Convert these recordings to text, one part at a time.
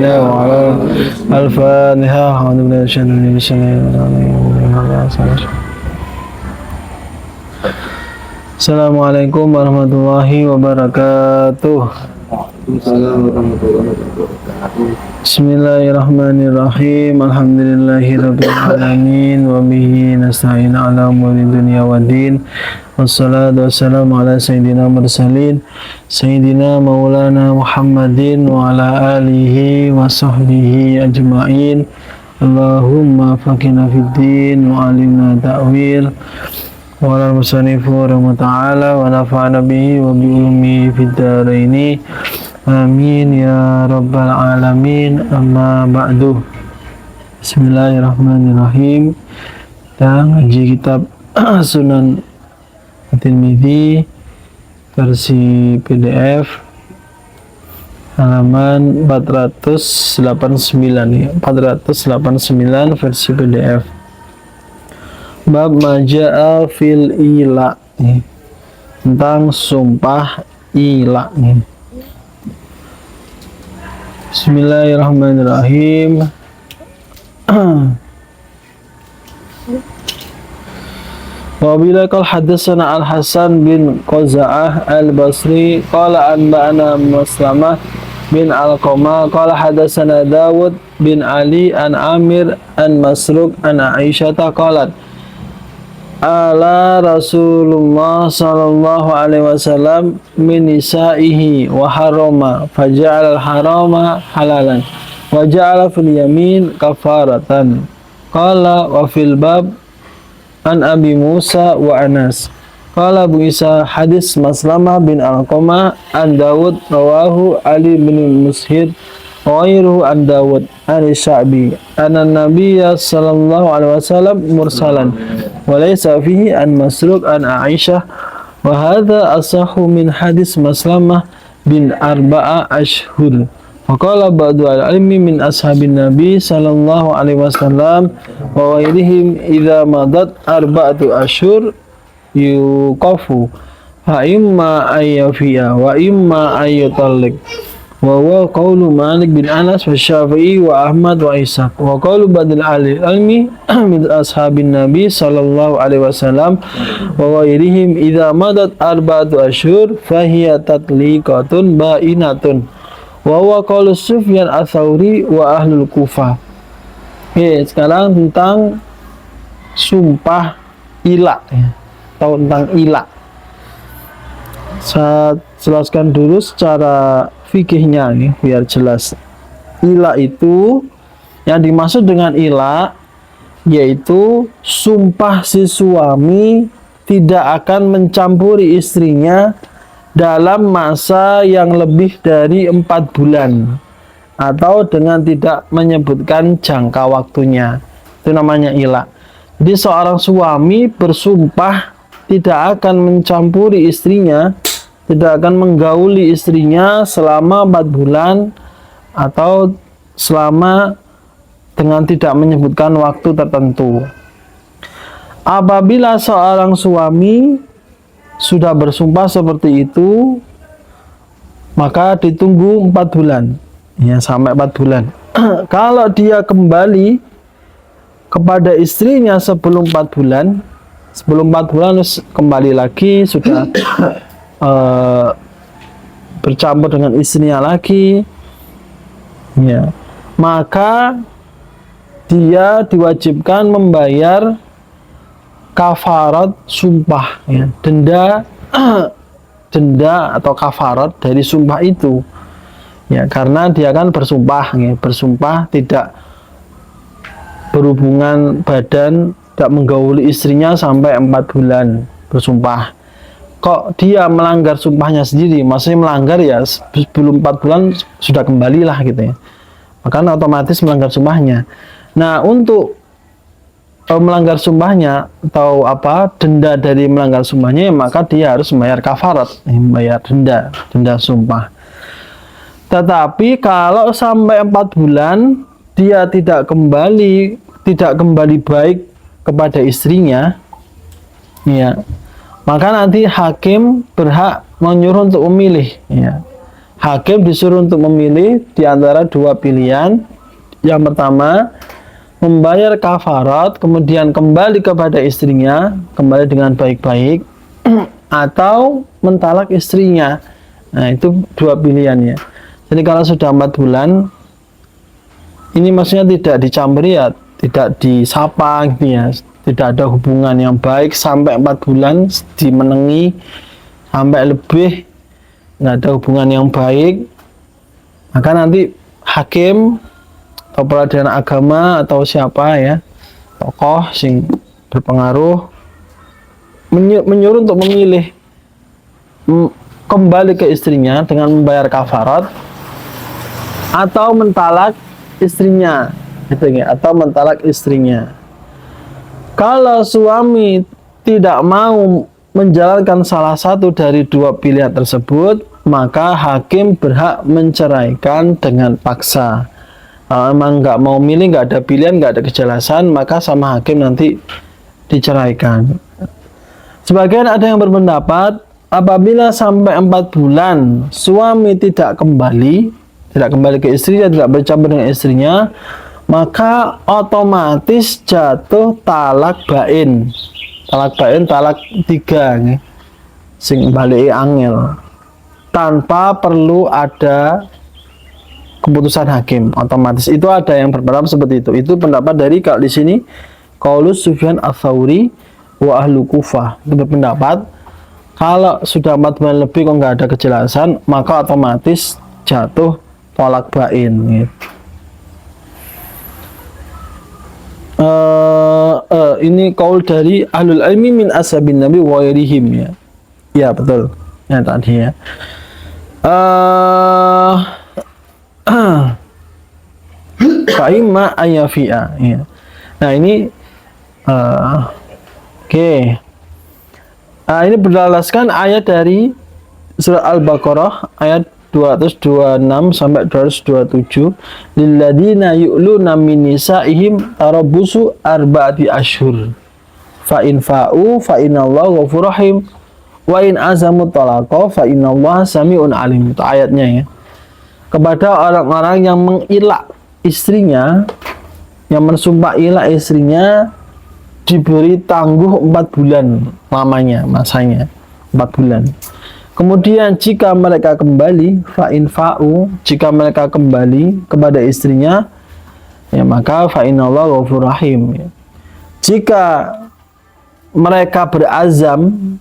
وعلى الفاتحة أعوذ بالله من الشيطان الرجيم. Assalamualaikum warahmatullahi wabarakatuh. Bismillahirrahmanirrahim. Alhamdulillahirabbil alamin wa bihi nasta'in ala umuri dunya waddin. Wassalatu wassalamu ala sayyidina mursalin sayyidina maulana Muhammadin wa ala alihi wa sahbihi ajma'in. Allahumma faqihna fid din wa alimna ta'wil. Wa ala musanifu wa ta'ala wa nafa'na bihi wa bi ulumi fid daraini. Amin ya rabbal alamin. Amma ba'du. Bismillahirrahmanirrahim. Kita ngaji kitab Sunan Tirmidzi versi PDF halaman 489 ya, 489 versi PDF. Bab maja'a fil ila nih, tentang sumpah ila nih. Bismillahirrahmanirrahim. Wabila qala hadatsana Al-Hasan bin Qaza'ah Al-Basri qala anba'ana Muslamah bin Al-Qama qala hadatsana Dawud bin Ali an Amir an Masruq an Aisyah qalat ala Rasulullah sallallahu alaihi wasallam min nisaihi wa harama faja'al al-harama halalan wa ja'ala fil yamin kafaratan qala wa fil bab an Abi Musa wa Anas qala Abu Isa hadis Maslamah bin Al-Qama an Dawud rawahu Ali bin Mushir wa ghairuhu an Dawud an Sya'bi anna Nabiyya sallallahu alaihi wasallam mursalan wa laysa fihi an Masruq an Aisyah wa hadha asahhu min hadis Maslamah bin Arba'a ashhur. Waqala ba'du al-ilmi min ashabin Nabi sallallahu alaihi wasallam wa ghairihim idza madat arba'atu asyhur yuqafu fa imma ayyafiya wa imma ayyutallik wa huwa qawlu Malik bin Anas wa Syafi'i wa Ahmad wa Ishaq wa qawlu ba'dil ilmi min ashabin Nabi sallallahu alaihi wasallam wa ghairihim idza madat arba'atu asyhur fa hiya tatliqatun ba'inatun wa huwa qaulu Sufyan Ats-Tsauri wa ahlul Kufah. Oke, sekarang tentang sumpah ila ya, atau tentang ila. Saya jelaskan dulu secara fikihnya nih biar jelas. Ila itu yang dimaksud dengan ila yaitu sumpah si suami tidak akan mencampuri istrinya dalam masa yang lebih dari 4 bulan atau dengan tidak menyebutkan jangka waktunya, itu namanya ila. Jadi seorang suami bersumpah tidak akan mencampuri istrinya, tidak akan menggauli istrinya selama 4 bulan atau selama dengan tidak menyebutkan waktu tertentu. Apabila seorang suami sudah bersumpah seperti itu, maka ditunggu 4 bulan ya, sampai 4 bulan. Kalau dia kembali kepada istrinya sebelum 4 bulan, kembali lagi sudah bercampur dengan istrinya lagi ya, maka dia diwajibkan membayar kafarat sumpah ya, denda atau kafarat dari sumpah itu ya, karena dia kan bersumpah ya, bersumpah tidak berhubungan badan, tidak menggauli istrinya sampai 4 bulan bersumpah. Kok dia melanggar sumpahnya sendiri, maksudnya melanggar ya sebelum 4 bulan sudah kembalilah gitu ya, maka otomatis melanggar sumpahnya. Nah, untuk melanggar sumpahnya atau denda dari melanggar sumpahnya, maka dia harus membayar kafarat, membayar denda sumpah. Tetapi kalau sampai 4 bulan dia tidak kembali baik kepada istrinya ya, maka nanti hakim berhak menyuruh untuk memilih ya. Hakim disuruh untuk memilih di antara dua pilihan. Yang pertama, membayar kafarat, kemudian kembali kepada istrinya, kembali dengan baik-baik, atau mentalak istrinya. Nah, itu dua pilihannya. Jadi kalau sudah 4 bulan, ini maksudnya tidak dicampuri ya, tidak disapa gitu ya, tidak ada hubungan yang baik sampai 4 bulan, dimenengi sampai lebih, nggak ada hubungan yang baik, maka nanti hakim atau peradilan agama atau siapa ya, tokoh sing berpengaruh menyuruh untuk memilih kembali ke istrinya dengan membayar kafarat atau mentalak istrinya gitu ya, atau mentalak istrinya. Kalau suami tidak mau menjalankan salah satu dari dua pilihan tersebut, maka hakim berhak menceraikan dengan paksa. Kalau memang nggak mau milih, nggak ada pilihan, nggak ada kejelasan, maka sama hakim nanti diceraikan. Sebagian ada yang berpendapat apabila sampai 4 bulan suami tidak kembali ke istrinya, tidak bercampur dengan istrinya, maka otomatis jatuh talak bain. Talak bain, talak 3 nih, sing balik angel, tanpa perlu ada keputusan hakim, otomatis. Itu ada yang berpendapat seperti itu. Itu pendapat dari, kalau di sini Qaulus Sufyan Ats-Tsauri wa ahlu Kufah. Itu berpendapat kalau sudah 4 bulan lebih kok nggak ada kejelasan, maka otomatis jatuh talak bain gitu. Ini qaul dari ahlul ilmi min ashabin nabi wa ghairihim ya. Ya betul. Ya tadi ya. Fa'imma ayafi'a ya. Nah ini oke. Ini berdasarkan ayat dari surah Al-Baqarah ayat 226 sampai 227. Lilladzina yu'luna min nisa'ihim tarabbusu arba'ati asyhur. Fa in fa'u fa innallaha ghafurur rahim wa in azamu talaqa fa innallaha sami'un alim. Itu ayatnya ya. Kepada orang-orang yang mengilak istrinya, yang mensumpah ilak istrinya, diberi tangguh 4 bulan lamanya, masanya 4 bulan. Kemudian jika mereka kembali, fa'in fa'u, jika mereka kembali kepada istrinya, ya maka fa'inallahu ghafurur rahim. Ya. Jika mereka berazam,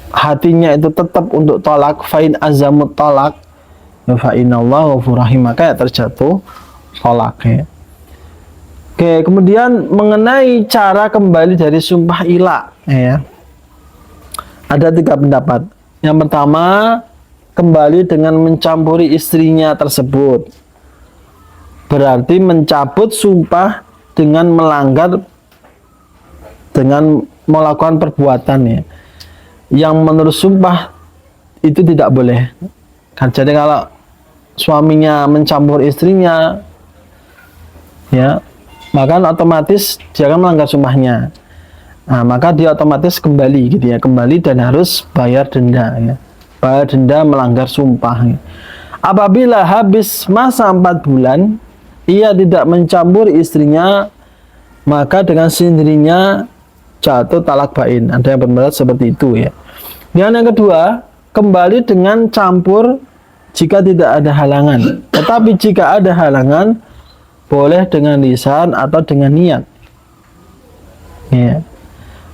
hatinya itu tetap untuk tolak, fa'in azamut tolak, ya fa'inallahu ghafurur rahim, maka ya terjatuh tolak ya. Oke, kemudian mengenai cara kembali dari sumpah ilak ya. Ada 3 pendapat. Yang pertama, kembali dengan mencampuri istrinya tersebut. Berarti mencabut sumpah dengan melanggar, dengan melakukan perbuatan ya, yang menurut sumpah itu tidak boleh. Jadi kalau suaminya mencampur istrinya ya, maka otomatis dia akan melanggar sumpahnya. Nah, maka dia otomatis kembali gitu ya, kembali dan harus bayar denda ya. Bayar denda melanggar sumpah. Ya. Apabila habis masa 4 bulan ia tidak mencampur istrinya, maka dengan sendirinya jatuh talak bain. Ada yang berpendapat seperti itu ya. Dan yang kedua, kembali dengan campur jika tidak ada halangan. Tetapi jika ada halangan, boleh dengan lisan atau dengan niat. Ya.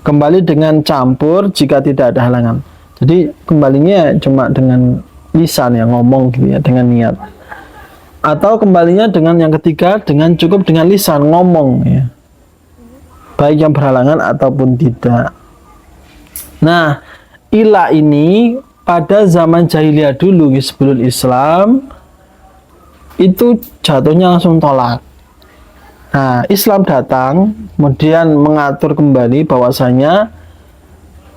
Kembali dengan campur jika tidak ada halangan. Jadi kembalinya cuma dengan lisan ya, ngomong gitu ya, dengan niat. Atau kembalinya dengan yang ketiga, dengan cukup dengan lisan, ngomong ya, baik yang berhalangan ataupun tidak. Nah, ilah ini pada zaman jahiliyah dulu sebelum Islam itu jatuhnya langsung tolak. Nah, Islam datang kemudian mengatur kembali bahwasanya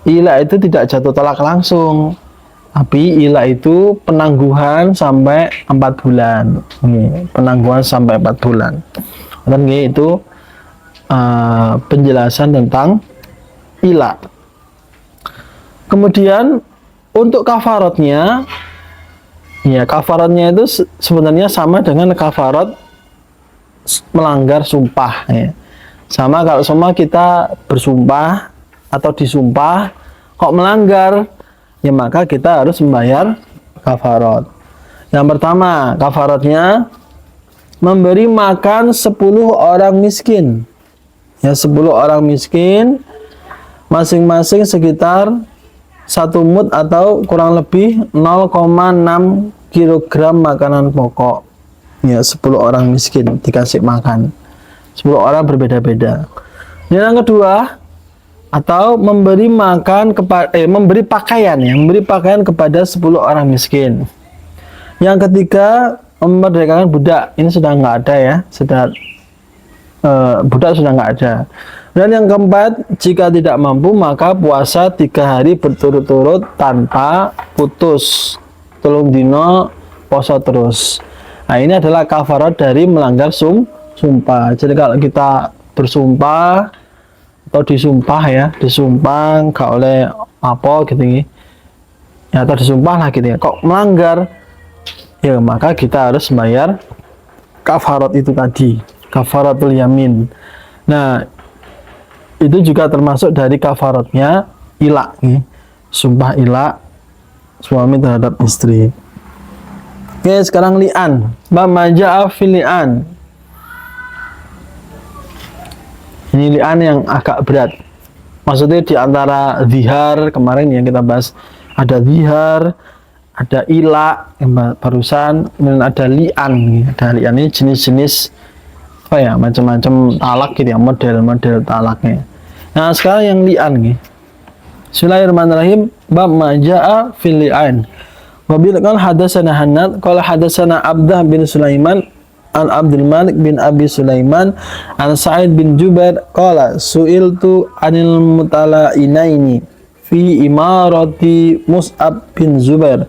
ilah itu tidak jatuh talak langsung, tapi ilah itu penangguhan sampai 4 bulan. Penangguhan sampai 4 bulan. Dan itu penjelasan tentang ilah. Kemudian untuk kafaratnya Ya, kafaratnya itu sebenarnya sama dengan kafarat melanggar sumpah ya. Sama kalau semua kita bersumpah atau disumpah kok melanggar, ya maka kita harus membayar kafarat. Yang pertama, kafaratnya memberi makan 10 orang miskin. Ya, 10 orang miskin masing-masing sekitar 1 mud atau kurang lebih 0,6 kilogram makanan pokok. Ya, 10 orang miskin dikasih makan. 10 orang berbeda-beda. Yang kedua, atau memberi makan kepada memberi pakaian ya, memberi pakaian kepada 10 orang miskin. Yang ketiga, memerdekakan budak. Ini sudah nggak ada ya, sudah budak sudah nggak ada. Dan yang keempat, jika tidak mampu maka puasa 3 hari berturut-turut tanpa putus. Telung dino puasa terus. Nah, ini adalah kafarat dari melanggar sumpah. Jadi kalau kita bersumpah atau disumpah ya, disumpah nggak oleh apa gitu ya, atau disumpah lah gitu ya, kok melanggar, ya maka kita harus bayar kafarat itu tadi, kafaratul yamin. Nah, itu juga termasuk dari kafaratnya ilak nih, sumpah ilak suami terhadap istri. Oke, sekarang li'an. Bab maja'a fil li'an. Ini li'an yang agak berat. Maksudnya di antara zihar kemarin yang kita bahas, ada zihar, ada ilak yang barusan, dan ada li'an. Ada li'an ini jenis-jenis apa ya, macam-macam talak gitu ya, model-model talaknya. Nah, sekarang yang li'an nih. Bismillahirrahmanirrahim. Bab maja'a fil li'an. Wabil qala hadatsana Hannad qala hadatsana Abdah bin Sulaiman an Abdul Malik bin Abi Sulaiman an Sa'id bin Jubair qala su'iltu anil mutala'inaini fi imarati Mus'ab bin Zubair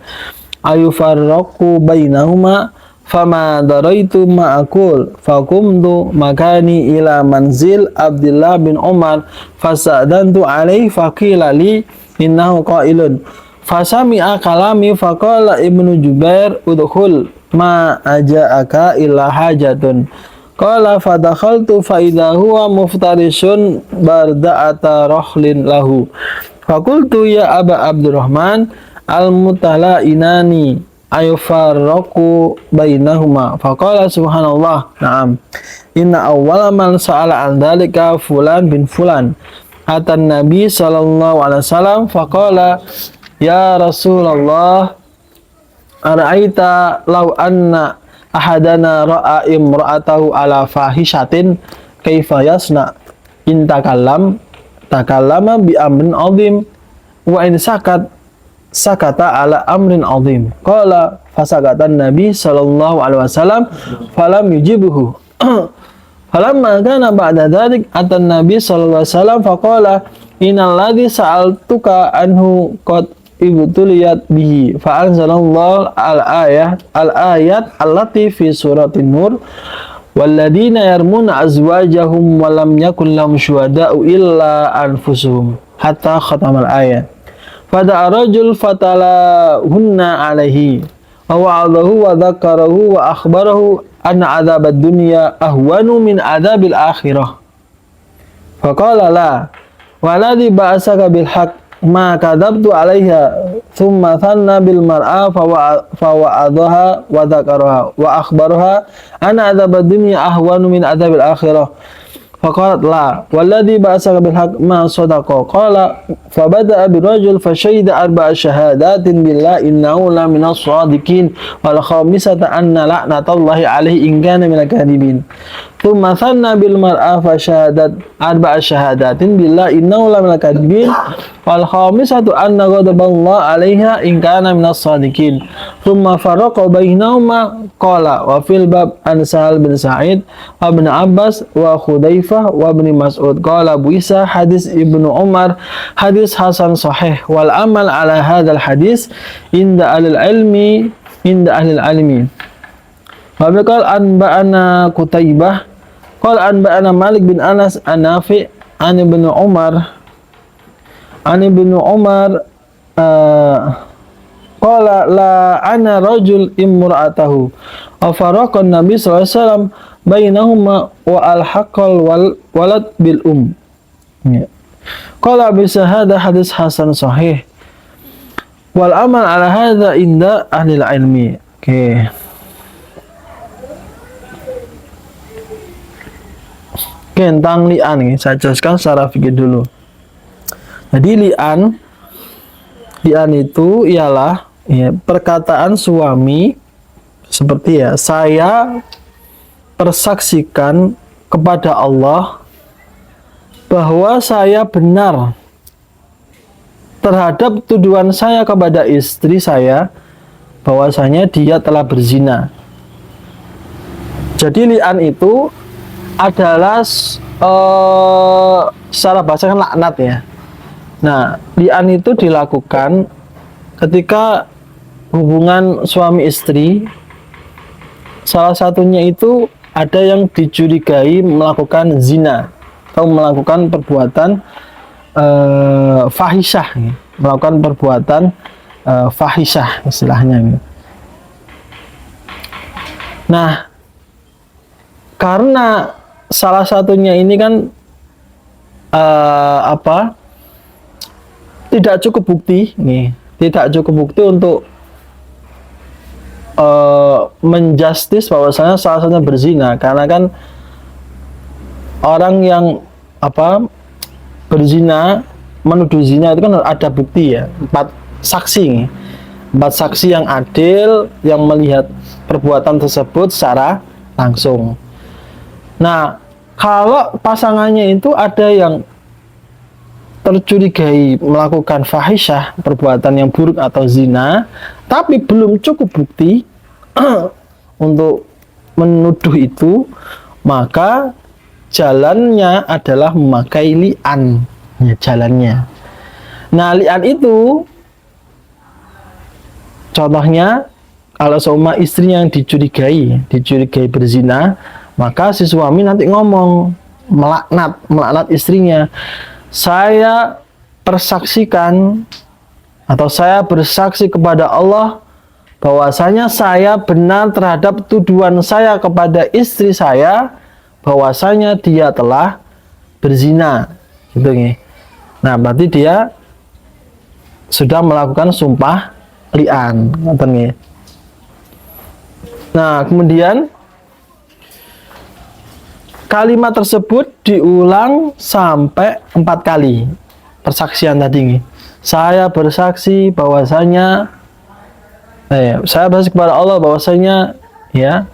ayufarraqu bainahuma fama daraitu ma'akul fakumtu makani ila manzil Abdullah bin Umar fasadantu alaihi faqila li innahu qailun fasami'a kalami faqala Ibnu Jubair udkhul ma aja'aka illa hajatun qala fadakhaltu fa idza huwa muftarisun barda'ata rahlin lahu faqultu ya Aba Abdurrahman al-mutala'inani ayufarraqu bainahuma faqala subhanallah na'am inna awwala man sa'ala an dzalika fulan bin fulan atan nabi sallallahu alaihi wasallam faqala ya Rasulullah ara'aita law anna ahadana ra'a imra'atahu ala fahishatin kaifa yasna in takallama bi amrin azim wa in sakata ala amrin azim qala fasakatan nabi sallallahu alaihi wasallam falam yujibuhu falamma kana ba'da dzalik atan nabi sallallahu alaihi wasallam faqala innal ladzi sa'altuka anhu qad ibtuliyat bihi fa anzalallahu al-ayat allati fi suratin nur walladzina yarmuna azwajahum wa lam yakul lahum syuhada'u illa anfusuhum hatta khatamal ayat fada'a rajul fatalahunna alaihi wa wa'adahu wa dzakarahu wa akhbarahu anna adzabad dunya ahwanu min adzabil akhirah faqala la waladzi ba'asaka bil haqq ma kadzabtu 'alaiha thumma thanna bil mar'a fa wa'adaha wa dzakaraha wa akhbaraha anna adzabad dunya ahwanu min adzabil akhirah faqalat la walladzi ba'asaka bil haqq ma sadaqa qala fa bada'a bir rajul fa syahida arba'a syahadatin billahi innahu la minas shadiqin wal khamisata anna la'natallahi 'alaihi in kana minal kadhibin thumma thanna bil mar'a fa syahadat arba'a syahadatin billahi innahu la minal kadhibin wal khamisatu anna ghadaballahi 'alaiha in kana minas shadiqin thumma farraqa bainahuma qala wa fil bab an Sahal bin Sa'id wa ibn Abbas wa Khudaifah wa ibn Mas'ud qala Abu Isa hadis Ibnu Umar hadis hasan sahih wal amal ala hadzal hadis inda ahli ilmi wa qala anba'ana Qutaibah qala anba'ana Malik bin Anas an Nafi' an Ibnu Umar qala la ana rajul imra'atahu afaraqan nabi sallallahu alaihi wasallam bainahuma wa alhaqal walad bil ya. Qala bisa hadha hadis hasan sahih wal amal ala hadha inda ahli ilmi. Oke. Tentang li'an ini saya jelaskan secara fikih dulu. Jadi li'an itu ialah ya, perkataan suami seperti ya, saya persaksikan kepada Allah bahwa saya benar terhadap tuduhan saya kepada istri saya bahwasanya dia telah berzina. Jadi li'an itu adalah secara bahasa kan laknat ya. Nah, li'an itu dilakukan ketika hubungan suami istri, salah satunya itu ada yang dicurigai melakukan zina atau melakukan perbuatan fahisyah, melakukan perbuatan fahisyah istilahnya. Nah, karena salah satunya ini kan tidak cukup bukti tidak cukup bukti untuk menjustis bahwasanya salah satunya berzina, karena kan orang yang berzina, menuduh zina itu kan ada bukti ya, 4 saksi yang adil yang melihat perbuatan tersebut secara langsung. Nah, kalau pasangannya itu ada yang tercurigai melakukan fahisyah, perbuatan yang buruk atau zina, tapi belum cukup bukti untuk menuduh itu, maka jalannya adalah memakai li'an, ya, jalannya. Nah, li'an itu contohnya kalau seumpama istrinya yang dicurigai berzina, maka si suami nanti ngomong melaknat istrinya. Saya persaksikan atau saya bersaksi kepada Allah bahwasanya saya benar terhadap tuduhan saya kepada istri saya bahwasanya dia telah berzina, gitu nih. Nah, berarti dia sudah melakukan sumpah li'an, nih. Nah, kemudian kalimat tersebut diulang sampai 4 kali persaksian tadi. Saya bersaksi bahwasanya saya bersaksi kepada Allah bahwasanya ya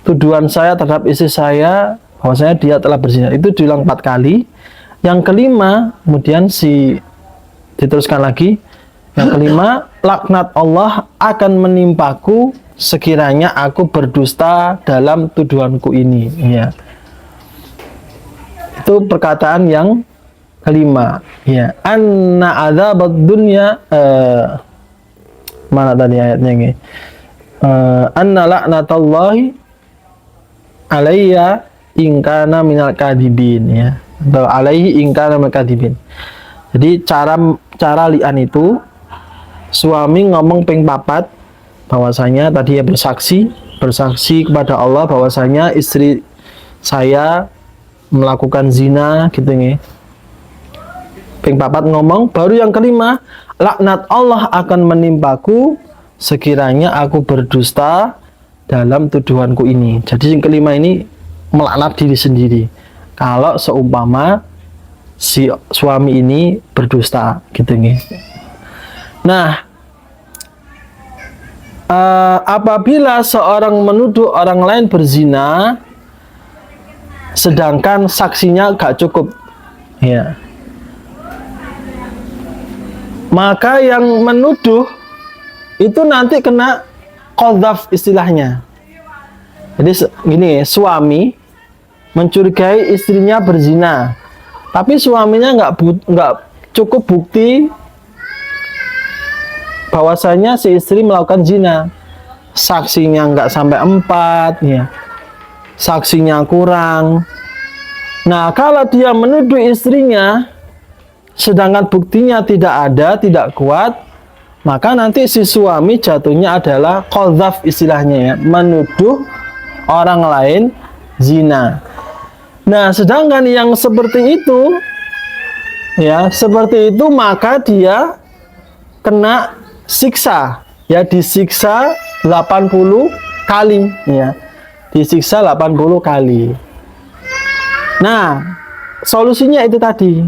tuduhan saya terhadap istri saya bahwasanya dia telah berzina. Itu diulang 4 kali. Yang kelima kemudian diteruskan lagi. Yang kelima, laknat Allah akan menimpaku sekiranya aku berdusta dalam tuduhanku ini, ya. Itu perkataan yang kelima, ya. Anna adzabad dunya, mana tadi ayatnya ini? Anna laknatallahi alayya in kana minal kadibin, ya. Atau alaihi in kana minal kadibin. Jadi cara li'an itu suami ngomong ping 4 bahwasanya tadi ya bersaksi kepada Allah bahwasanya istri saya melakukan zina, gitu nih. Ping 4 ngomong, baru yang kelima, laknat Allah akan menimpaku sekiranya aku berdusta dalam tuduhanku ini. Jadi yang kelima ini melaknat diri sendiri kalau seumpama si suami ini berdusta, gitu nih. Nah, apabila seorang menuduh orang lain berzina sedangkan saksinya gak cukup, ya, maka yang menuduh itu nanti kena qadzaf istilahnya. Jadi gini, suami mencurigai istrinya berzina, tapi suaminya nggak cukup bukti bahwasanya si istri melakukan zina. Saksinya nggak sampai 4, ya. Saksinya kurang. Nah, kalau dia menuduh istrinya sedangkan buktinya tidak ada, tidak kuat, maka nanti si suami jatuhnya adalah qadzaf istilahnya ya, menuduh orang lain zina. Nah, sedangkan yang seperti itu ya, seperti itu maka dia kena siksa ya, disiksa 80 kali ya. Disiksa 80 kali. Nah, solusinya itu tadi.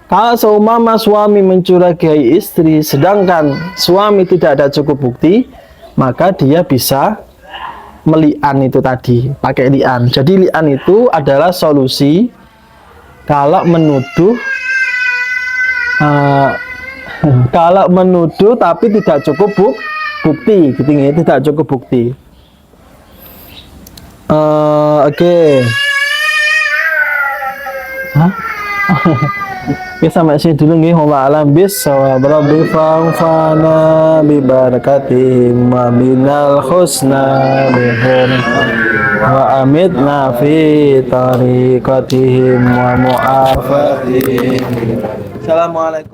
Kalau seumpama suami mencurigai istri, sedangkan suami tidak ada cukup bukti, maka dia bisa meli'an itu tadi, pakai li'an. Jadi li'an itu adalah solusi kalau menuduh kalau menuduh tapi tidak cukup bukti, gitu ya, tidak cukup bukti. Oke. Oke, sampai sini dulu nih. Wallahu a'lam bissawab. Rabbi fa'fana bi barakatihim wa minal husna bihim wa amitna fi tariqatihim wa mu'afatihim. Assalamualaikum.